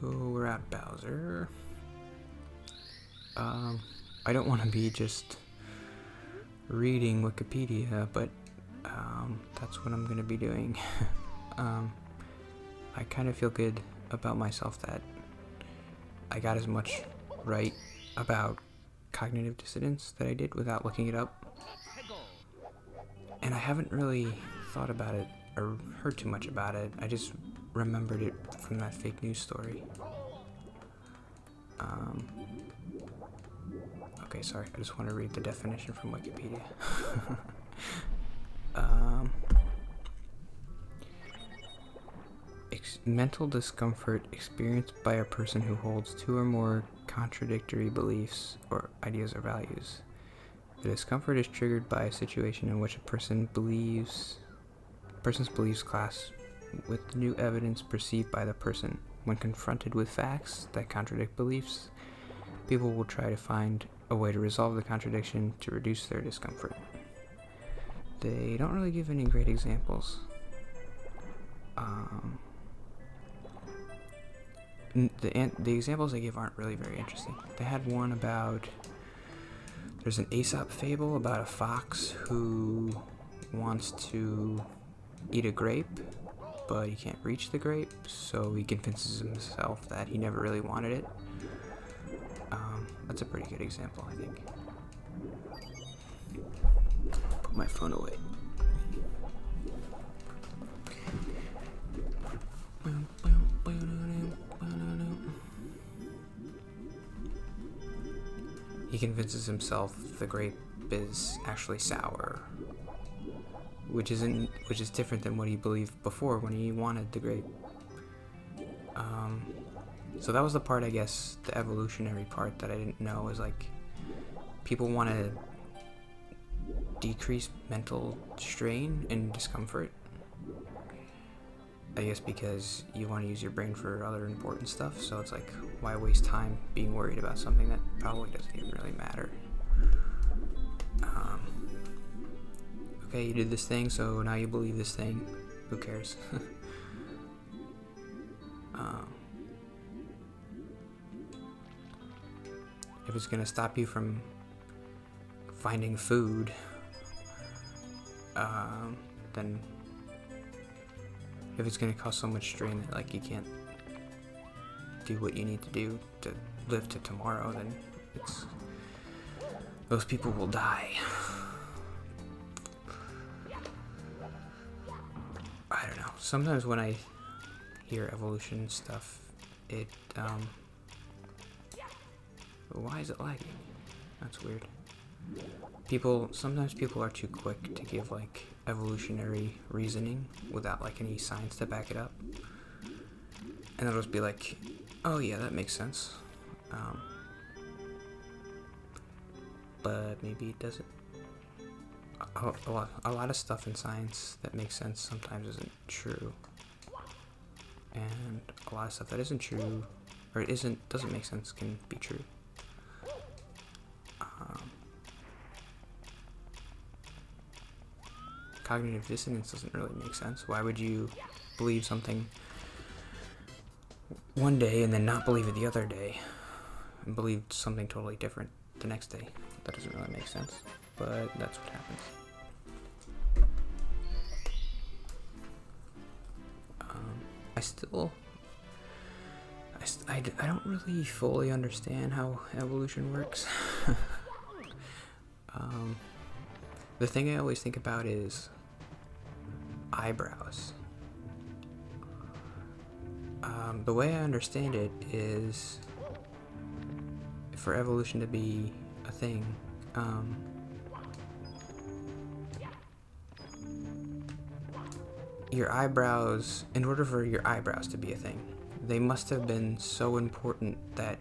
we're at Bowser. I don't want to be just reading Wikipedia, but that's what I'm going to be doing. I kind of feel good about myself that I got as much right about cognitive dissonance that I did without looking it up. And I haven't really thought about it or heard too much about it. I just remembered it from that fake news story. Okay, sorry, I just want to read the definition from Wikipedia. Mental discomfort experienced by a person who holds two or more contradictory beliefs or ideas or values. The discomfort is triggered by a situation in which a person's beliefs clash with new evidence perceived by the person. When confronted with facts that contradict beliefs, people will try to find a way to resolve the contradiction to reduce their discomfort. They don't really give any great examples. The examples they give aren't really very interesting. They had one about, there's an Aesop fable about a fox who wants to eat a grape, but he can't reach the grape, so he convinces himself that he never really wanted it. That's a pretty good example, I think. Put my phone away. He convinces himself the grape is actually sour, which is different than what he believed before when he wanted the grape. So that was the part, I guess, the evolutionary part that I didn't know, is like people want to decrease mental strain and discomfort. I guess because you want to use your brain for other important stuff, so it's like, why waste time being worried about something that probably doesn't even really matter? Okay, you did this thing, so now you believe this thing. Who cares? If it's gonna stop you from finding food, then if it's gonna cause so much strain that like you can't do what you need to do to live to tomorrow, then those people will die. I don't know. Sometimes when I hear evolution stuff, why is it lagging? That's weird. Sometimes people are too quick to give like evolutionary reasoning without like any science to back it up. And they'll just be like, oh yeah, that makes sense. But maybe it doesn't. A lot of stuff in science that makes sense sometimes isn't true. And a lot of stuff that isn't true, or doesn't make sense, can be true. Cognitive dissonance doesn't really make sense. Why would you believe something one day and then not believe it the other day, and believe something totally different the next day? That doesn't really make sense, but that's what happens. I don't really fully understand how evolution works. The thing I always think about is eyebrows. The way I understand it is, for evolution to be a thing, your eyebrows, in order for your eyebrows to be a thing, they must have been so important that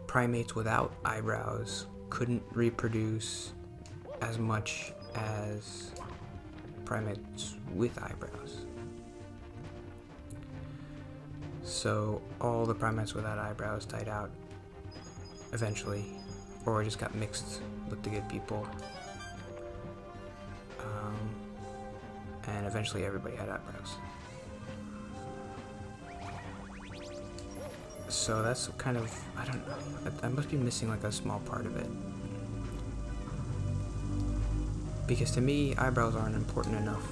primates without eyebrows couldn't reproduce as much as primates with eyebrows. So all the primates without eyebrows died out eventually, or just got mixed with the good people. And eventually everybody had eyebrows. So that's kind of, I don't know, I must be missing like a small part of it. Because to me, eyebrows aren't important enough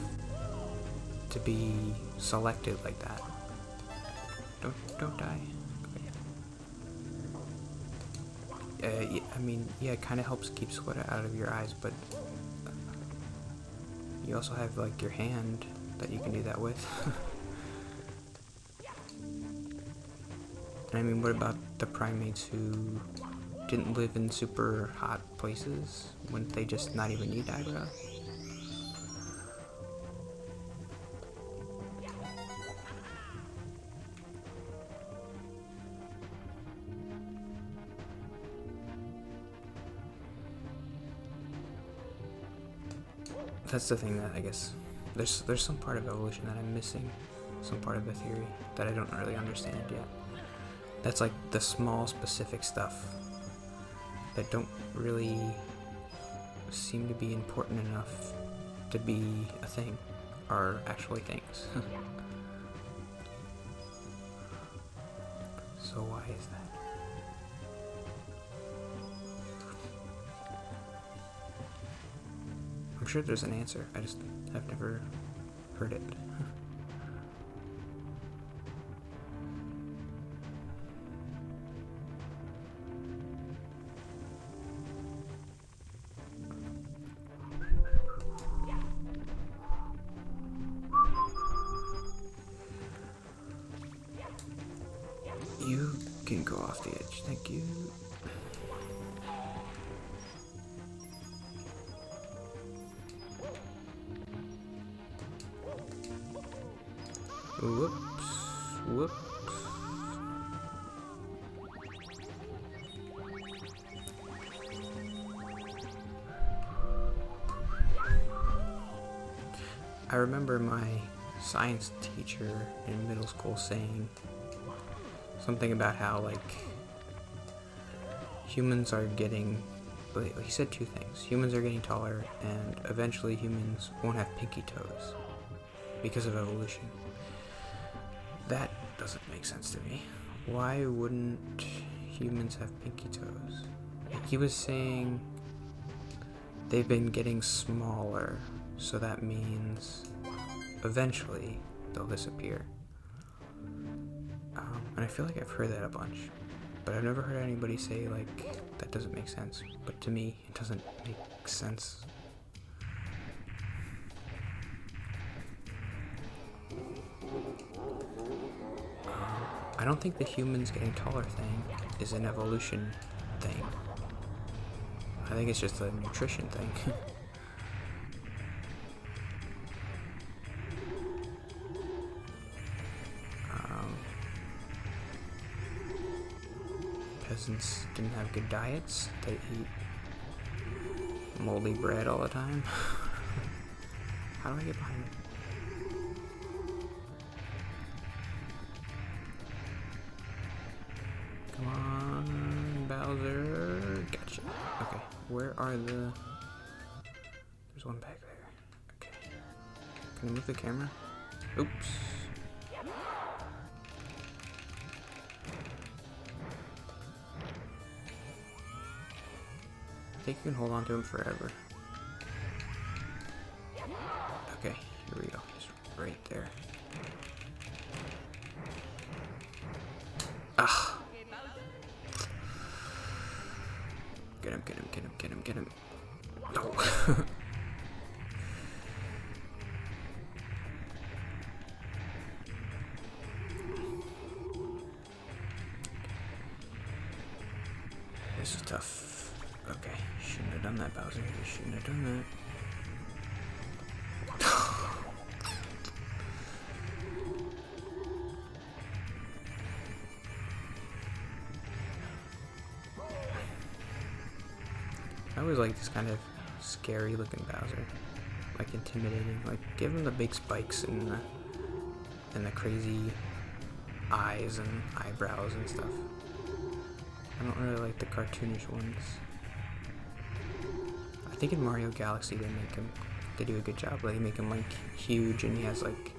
to be selected like that. Don't die. Okay. Yeah, I mean, yeah, it kind of helps keep sweat out of your eyes, but you also have like your hand that you can do that with. And I mean, what about the primates who didn't live in super hot places? Wouldn't they just not even need eyebrows? That's the thing that I guess there's some part of evolution that I'm missing, some part of the theory that I don't really understand yet. That's like the small specific stuff that don't really seem to be important enough to be a thing, are actually things. So why is that? I'm sure there's an answer, I just have never heard it. You can go off the edge, thank you. Whoops, whoops. I remember my science teacher in middle school saying something about how, like, humans are getting, he said two things. Humans are getting taller, and eventually humans won't have pinky toes because of evolution. That doesn't make sense to me. Why wouldn't humans have pinky toes? He was saying they've been getting smaller, so that means eventually they'll disappear. And I feel like I've heard that a bunch, but I've never heard anybody say, like, that doesn't make sense. But to me, it doesn't make sense. I don't think the humans getting taller thing is an evolution thing. I think it's just a nutrition thing. Peasants didn't have good diets. They eat moldy bread all the time. How do I get behind it? Come on, Bowser. Gotcha. Okay, where are the... There's one back there. Okay. Can I move the camera? Oops. I think you can hold on to him forever. Okay, here we go. He's right there. Ah! Get him, get him, get him, get him, get him. Oh. This is tough. Okay, shouldn't have done that, Bowser. You shouldn't have done that. I always like this kind of scary looking Bowser. Like intimidating. Like give him the big spikes and the crazy eyes and eyebrows and stuff. I don't really like the cartoonish ones. I think in Mario Galaxy they do a good job. They make him like huge, and he has like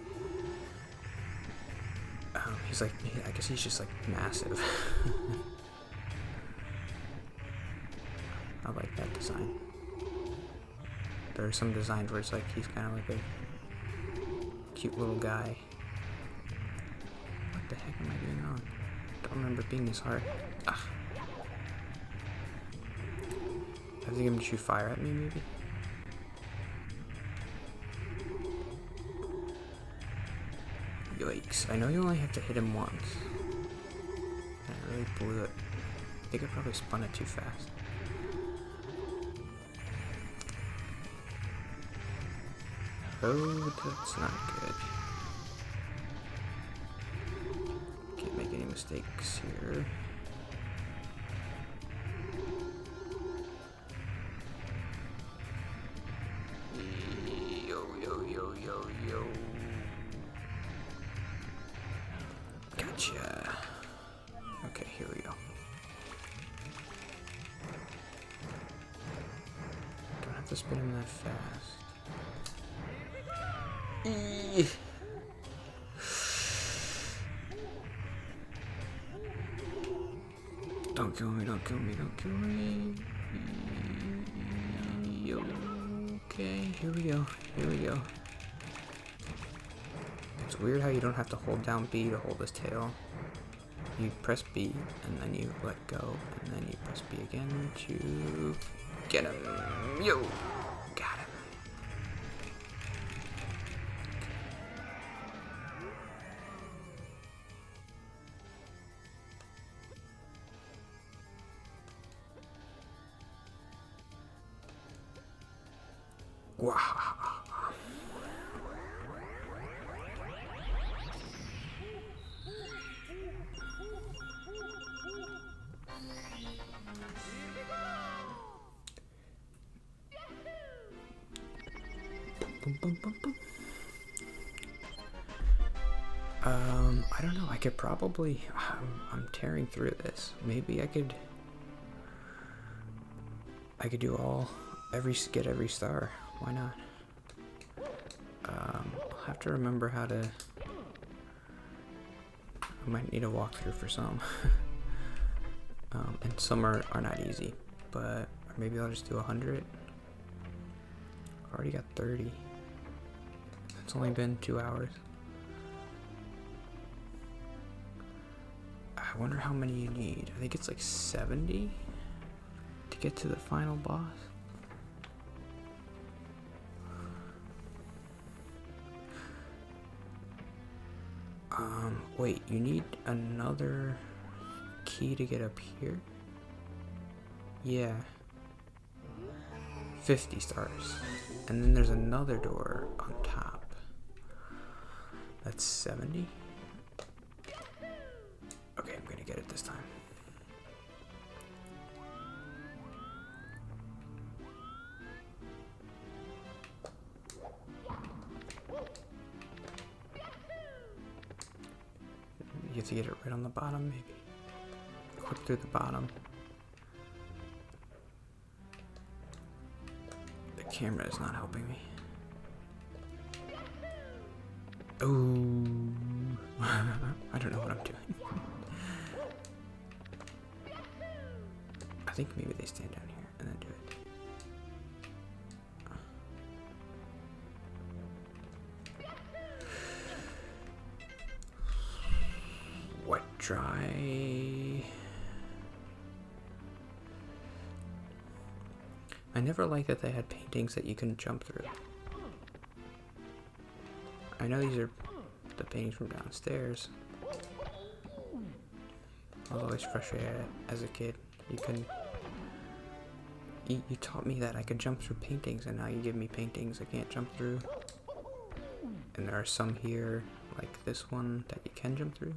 He's like, I guess he's just like massive. I like that design. There are some designs where it's like he's kind of like a cute little guy. What the heck am I doing wrong? I don't remember it being this hard. Ugh. I have to get him to shoot fire at me, maybe? Yikes. I know you only have to hit him once. I really blew it. I think I probably spun it too fast. Oh, that's not good. Can't make any mistakes here. Yo, yo, yo, yo, yo. Gotcha. Okay, here we go. Don't have to spin him that fast. Don't kill me, don't kill me, don't kill me. Okay, here we go, here we go. It's weird how you don't have to hold down B to hold his tail. You press B, and then you let go, and then you press B again to get him. Yo! Got him. Wow. Boom, boom, boom, boom. I don't know. I could probably. I'm tearing through this. Maybe I could do get every star. Why not? I'll have to remember how to. I might need a walkthrough for some. And some are not easy, but maybe I'll just do 100. I've already got 30. It's only been 2 hours. I wonder how many you need. I think it's like 70 to get to the final boss. Wait, you need another key to get up here? Yeah. 50 stars. And then there's another door on top. That's 70. Okay, I'm gonna get it this time. You have to get it right on the bottom, maybe. Click through the bottom. The camera is not helping me. Oh, I don't know what I'm doing. I think maybe they stand down here and then do it. What try? I never liked that they had paintings that you can jump through. I know these are the paintings from downstairs. I was always frustrated as a kid. You taught me that I could jump through paintings, and now you give me paintings I can't jump through. And there are some here, like this one, that you can jump through.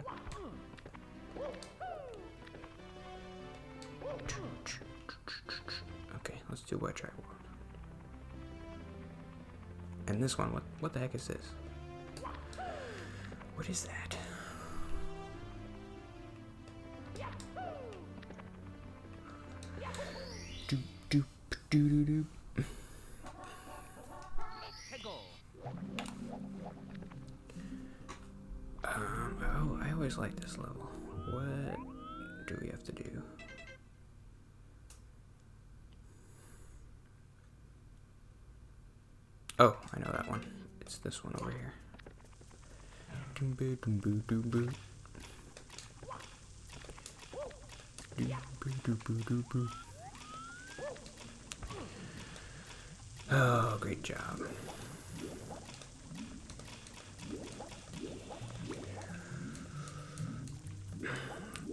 Okay, let's do Wet Dry World. And this one, what the heck is this? What is that? Doop doop doo doo doo. Oh, I always like this level. What do we have to do? Oh, I know that one. It's this one over here. Doom-boo, doom-boo, doom-boo. Doom-boo, doom-boo, doom-boo. Oh, great job.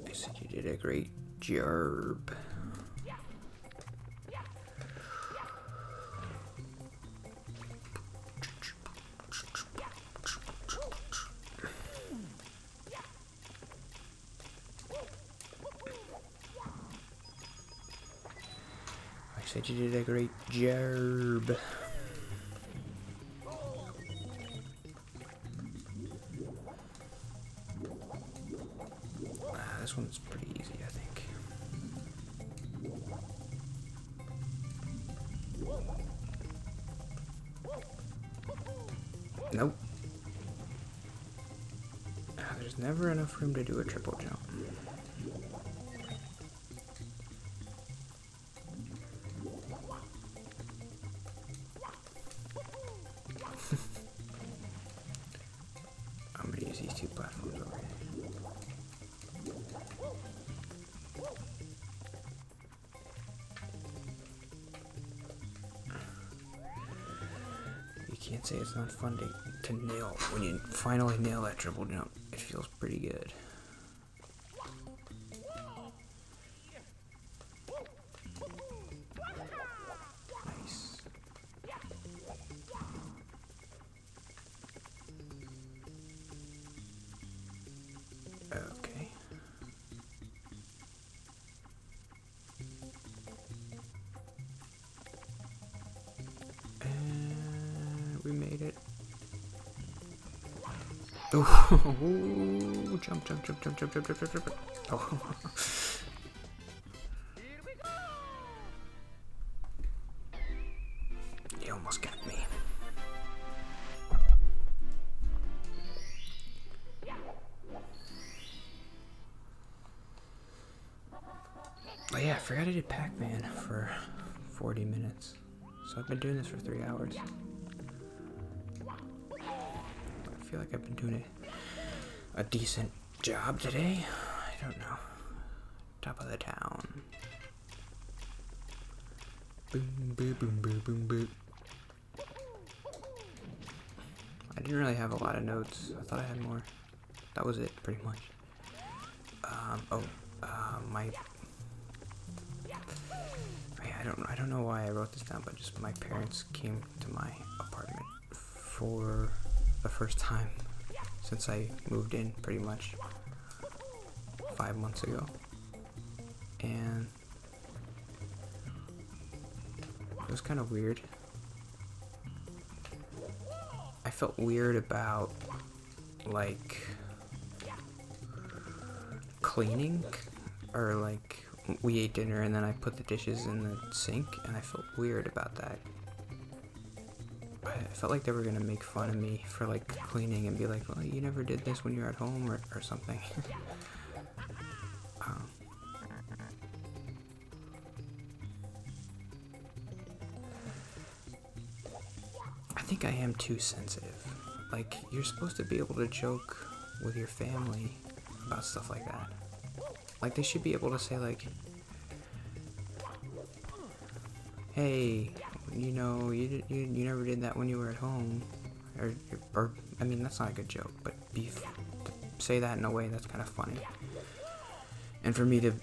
I said you did a great job. I said you did a great job. This one's pretty easy, I think. Nope. There's never enough room to do a triple jump. I'm gonna use these two platforms over here. You can't say it's not fun to nail. When you finally nail that triple jump, it feels pretty good. Nice. Okay. And we made it. Ooh, jump, jump, jump, jump, jump, jump, jump, jump, jump. Oh. You almost got me. Oh yeah, I forgot I did Pac-Man for 40 minutes. So I've been doing this for 3 hours. I feel like I've been doing a decent job today. I don't know. Top of the town. Boom, boom, boom, boom, boom, boom. I didn't really have a lot of notes. I thought I had more. That was it, pretty much. I don't know why I wrote this down, but just my parents came to my apartment for the first time since I moved in, pretty much 5 months ago, and it was kind of weird. I felt weird about like cleaning, or like we ate dinner and then I put the dishes in the sink, and I felt weird about that. I felt like they were gonna make fun of me for like cleaning and be like, well, you never did this when you were at home, or something. I think I am too sensitive. Like, you're supposed to be able to joke with your family about stuff like that. Like, they should be able to say, like, hey, you know, you never did that when you were at home. Or I mean, that's not a good joke, but say that in a way that's kind of funny. And for me to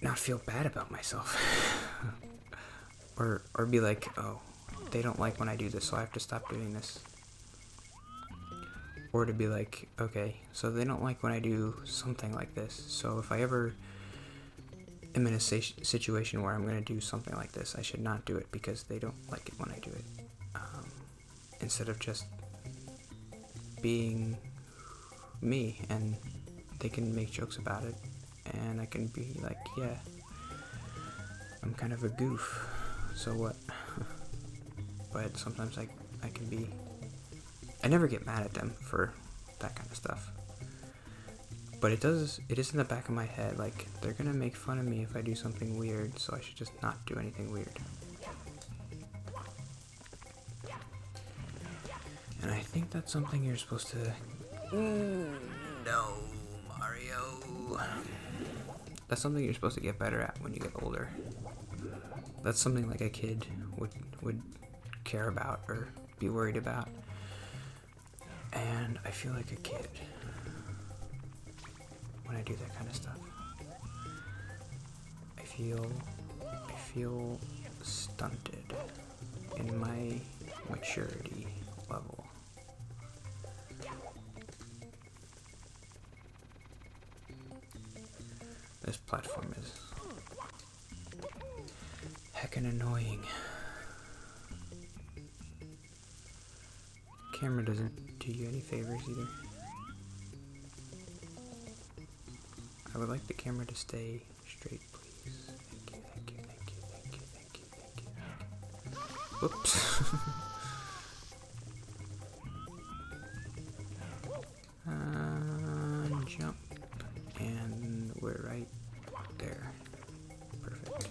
not feel bad about myself. or be like, oh, they don't like when I do this, so I have to stop doing this. Or to be like, okay, so they don't like when I do something like this, so if I ever am in a situation where I'm going to do something like this, I should not do it because they don't like it when I do it. Instead of just being me, and they can make jokes about it, and I can be like, yeah, I'm kind of a goof, so what? But sometimes I can be, I never get mad at them for that kind of stuff. But it is in the back of my head, like, they're gonna make fun of me if I do something weird, so I should just not do anything weird. And I think that's something you're supposed to... No, Mario. That's something you're supposed to get better at when you get older. That's something like a kid would care about or be worried about. And I feel like a kid when I do that kind of stuff. I feel stunted in my maturity level. This platform is heckin' annoying. Camera doesn't do you any favors either. I would like the camera to stay straight, please. Thank you, thank you, thank you, thank you, thank you, thank you, thank you. Whoops. Jump. And we're right there. Perfect.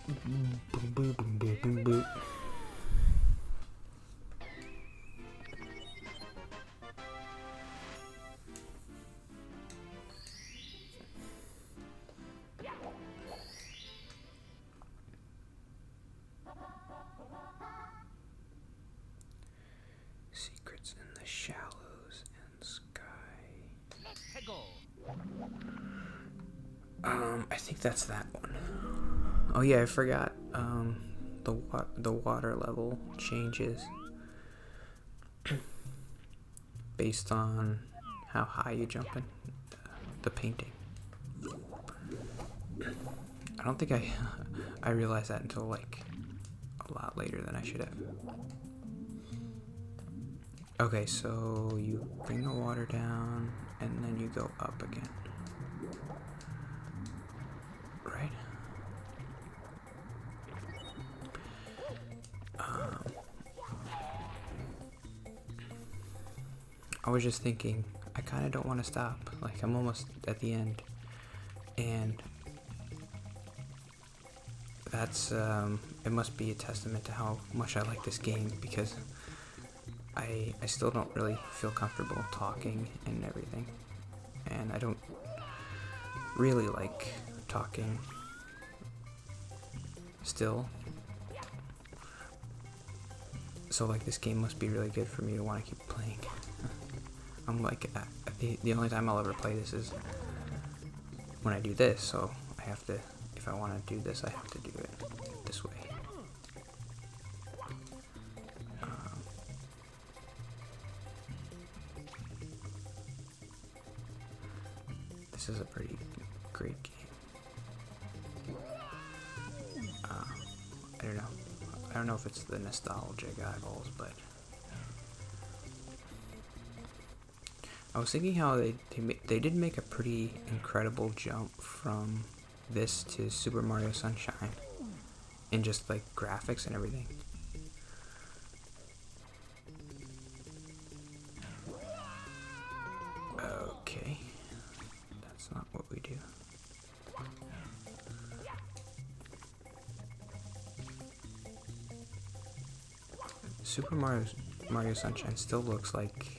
Boom, boom, boom, boom, boom, boom. Secrets in the shallows and sky. I think that's that one. Oh yeah, I forgot. The water level changes based on how high you jump in the painting. I don't think I realized that until like a lot later than I should have. Okay, so you bring the water down and then you go up again. Right? I was just thinking, I kind of don't want to stop. Like, I'm almost at the end. And that's, it must be a testament to how much I like this game, because I still don't really feel comfortable talking and everything. And I don't really like talking still. So, like, this game must be really good for me to want to keep playing. I'm like, the only time I'll ever play this is when I do this, so I have to, if I want to do this, I have to do it this way. This is a pretty great game. I don't know. I don't know if it's the nostalgia goggles, but I was thinking how they did make a pretty incredible jump from this to Super Mario Sunshine in just like graphics and everything. Okay, that's not what we do. Super Mario Sunshine still looks like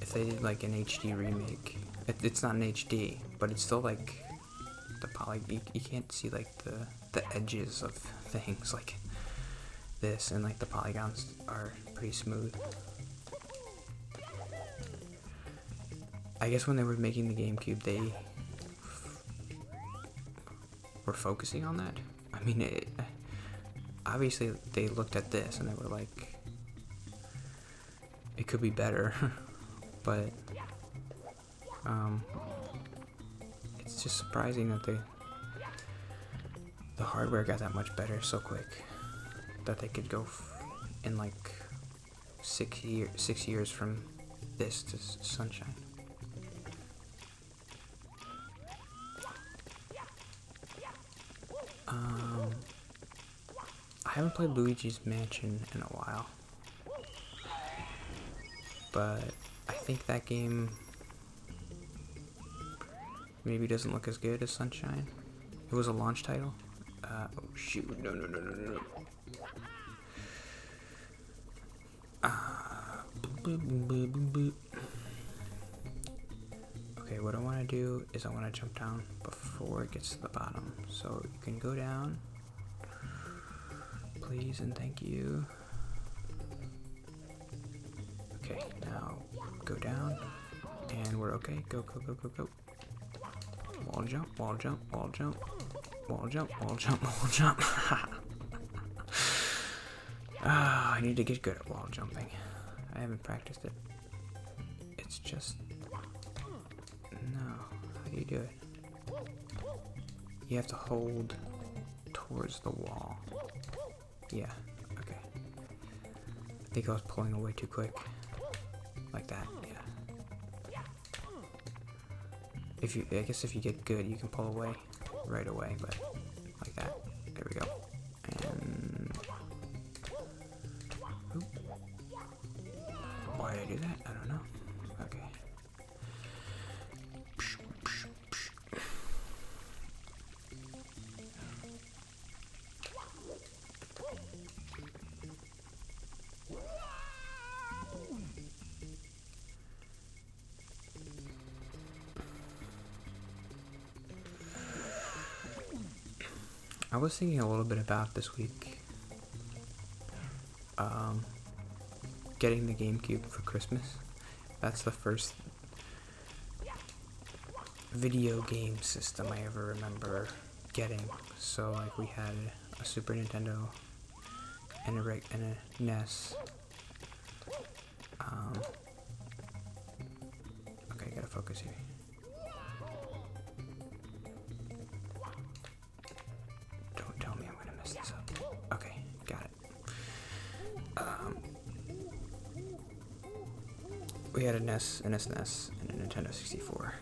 if they did like an HD remake. It's not an HD, but it's still like the you can't see like the edges of things like this, and like the polygons are pretty smooth. I guess when they were making the GameCube, they were focusing on that. I mean, obviously they looked at this and they were like, it could be better, but it's just surprising that the hardware got that much better so quick, that they could go in like 6 years from this to Sunshine. haven't played Luigi's Mansion in a while, but I think that game maybe doesn't look as good as Sunshine. It was a launch title. Oh shoot, no. Okay, what I want to do is I want to jump down before it gets to the bottom. So you can go down, please and thank you. Okay, now go down, and we're okay. Go. Wall jump. I need to get good at wall jumping. I haven't practiced it. It's just... No. How do you do it? You have to hold towards the wall. Yeah, okay. I think I was pulling away too quick. Like that, yeah. I guess if you get good, you can pull away right away, but like that. There we go. And... Oop. Why did I do that? I don't know. Okay. I was thinking a little bit about this week getting the GameCube for Christmas. That's the first video game system I ever remember getting. So like we had a Super Nintendo and a NES. Okay, gotta focus here. Don't tell me I'm gonna mess this up. Okay, got it. We had a NES, an SNES, and a Nintendo 64.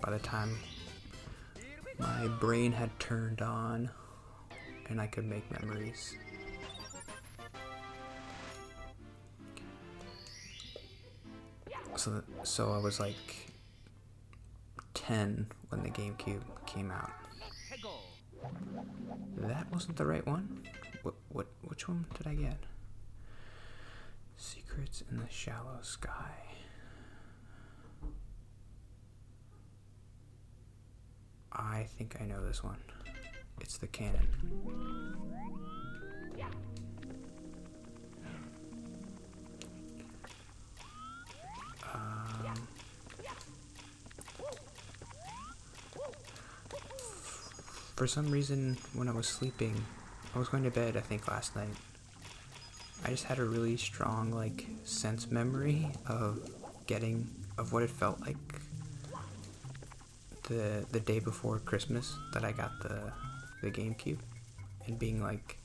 By the time my brain had turned on and I could make memories. So I was like 10 when the GameCube came out. That wasn't the right one? Which one did I get? Secrets in the Shallow Sky. I think I know this one. It's the Canon. For some reason, when I was sleeping, I was going to bed, I think last night, I just had a really strong, like, sense memory of what it felt like the day before Christmas that I got the GameCube, and being like,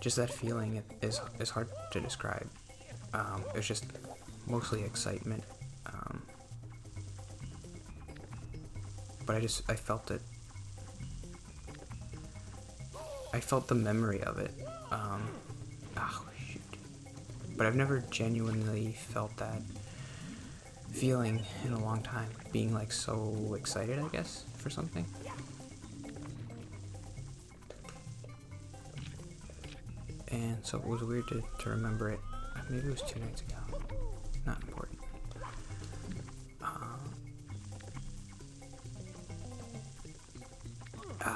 just that feeling is hard to describe. It was just mostly excitement, but I felt it. I felt the memory of it. Oh shoot! But I've never genuinely felt that feeling in a long time, being like so excited, I guess, for something. And so it was weird to remember it. Maybe it was 2 nights ago. Not important. Come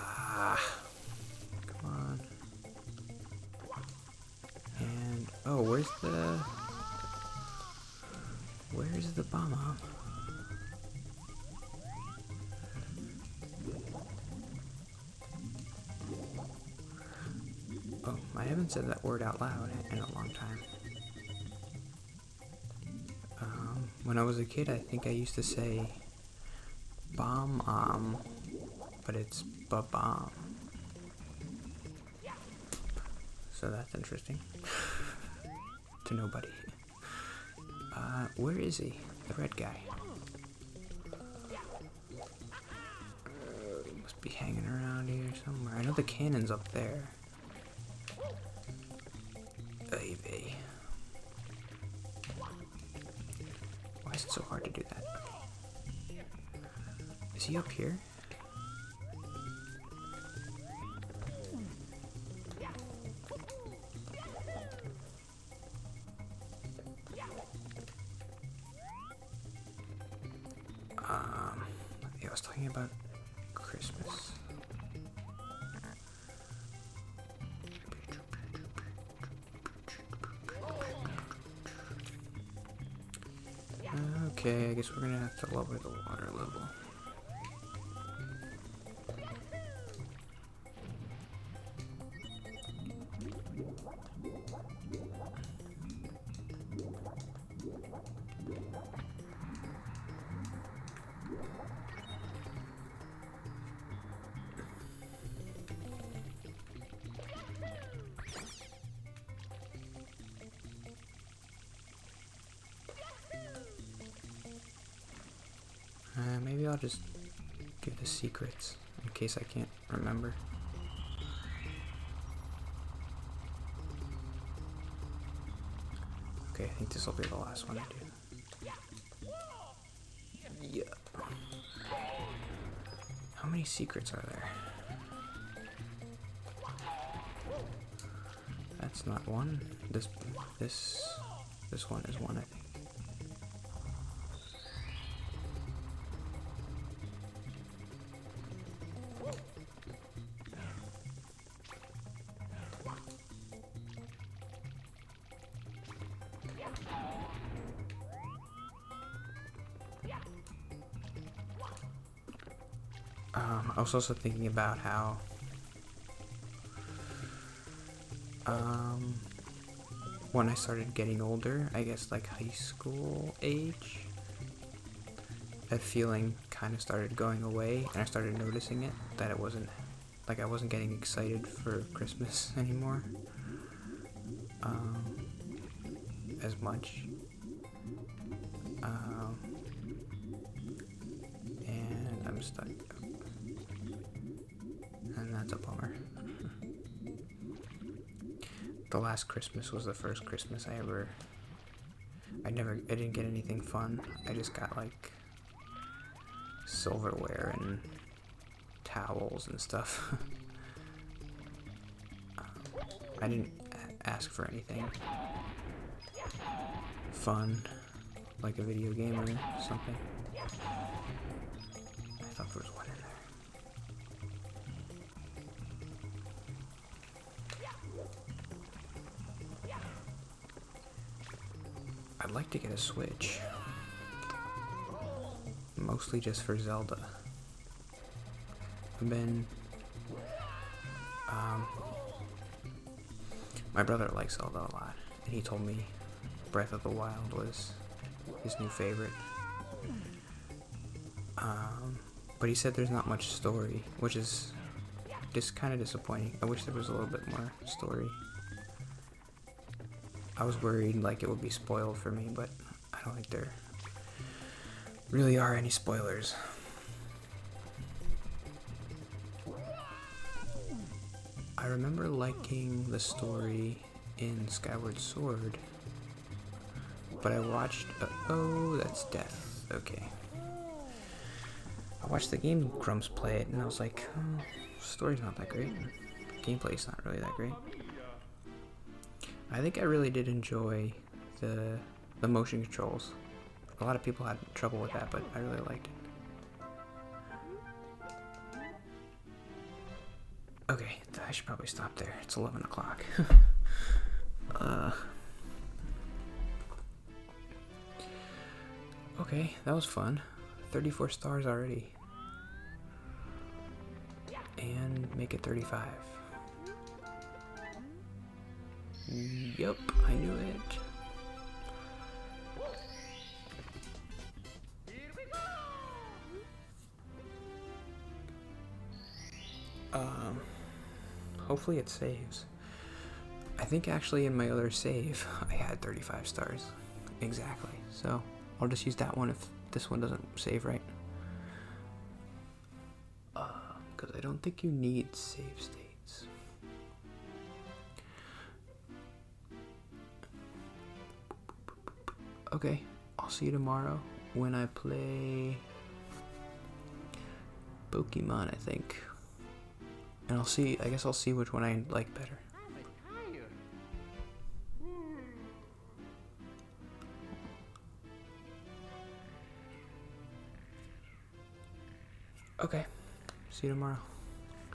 on. And oh, where's the bomb? Oh, I haven't said that word out loud in a long time. When I was a kid, I think I used to say bomb, but it's ba-bomb. So that's interesting. To nobody. Where is he? The red guy. He must be hanging around here somewhere. I know the cannon's up there. Ay vey. Why is it so hard to do that? Okay. Is he up here? Yeah, I was talking about Christmas. Okay, I guess we're gonna have to lower the water level. Maybe I'll just give the secrets in case I can't remember. Okay, I think this will be the last one I do. Yeah. How many secrets are there? That's not one. This one is one, I think. I was also thinking about how when I started getting older, I guess like high school age, that feeling kind of started going away, and I started noticing it, that it wasn't, like I wasn't getting excited for Christmas anymore as much. And I'm stuck. And that's a bummer. The last Christmas was the first Christmas I didn't get anything fun. I just got like silverware and towels and stuff. I didn't ask for anything fun, like a video game or something. I thought there was one in there. I'd like to get a Switch. Mostly just for Zelda. I've been... my brother likes Zelda a lot, and he told me Breath of the Wild was his new favorite. But he said there's not much story, which is just kind of disappointing. I wish there was a little bit more story. I was worried like it would be spoiled for me, but I don't think there really are any spoilers. I remember liking the story in Skyward Sword, but I watched... oh, that's death. Okay. I watched the Game Grumps play it, and I was like, oh, story's not that great. Gameplay's not really that great. I think I really did enjoy the motion controls. A lot of people had trouble with that, but I really liked it. Okay, I should probably stop there. It's 11 o'clock. Okay, that was fun. 34 stars already. And make it 35. Yup, I knew it. Hopefully it saves. I think actually in my other save, I had 35 stars. Exactly. So, I'll just use that one if this one doesn't save right. Because I don't think you need save states. Okay, I'll see you tomorrow when I play Pokemon, I think. And I guess I'll see which one I like better. Okay, see you tomorrow.